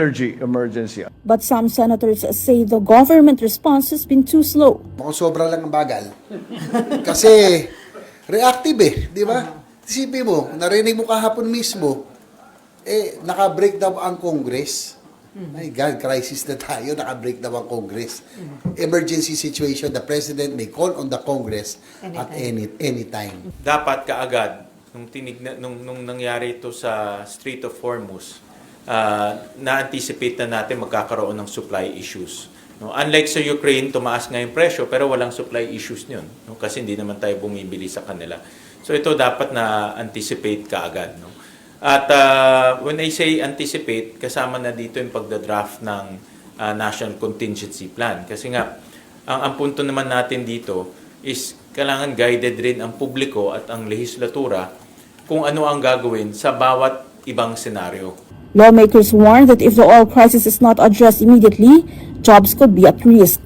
energy emergency. But some senators say the government response has been too slow. Mukhang sobra lang ang bagal. Kasi reactive di ba? Isipin mo, narinig mo kahapon mismo, naka-break daw ang Congress. My God, crisis na tayo, naka-break daw ang Congress. Emergency situation, the President may call on the Congress at any time. Dapat kaagad, nung nangyari ito sa Strait of Hormuz, na-anticipate na natin magkakaroon ng supply issues. No? Unlike sa Ukraine, tumaas nga yung presyo pero walang supply issues yun. No? Kasi hindi naman tayo bumibili sa kanila. So ito dapat na-anticipate kaagad. No? At when I say anticipate, kasama na dito yung pagdadraft ng National Contingency Plan. Kasi nga, ang punto naman natin dito is kailangan guided rin ang publiko at ang lehislatura kung ano ang gagawin sa bawat ibang senaryo. Lawmakers warn that if the oil crisis is not addressed immediately, jobs could be at risk.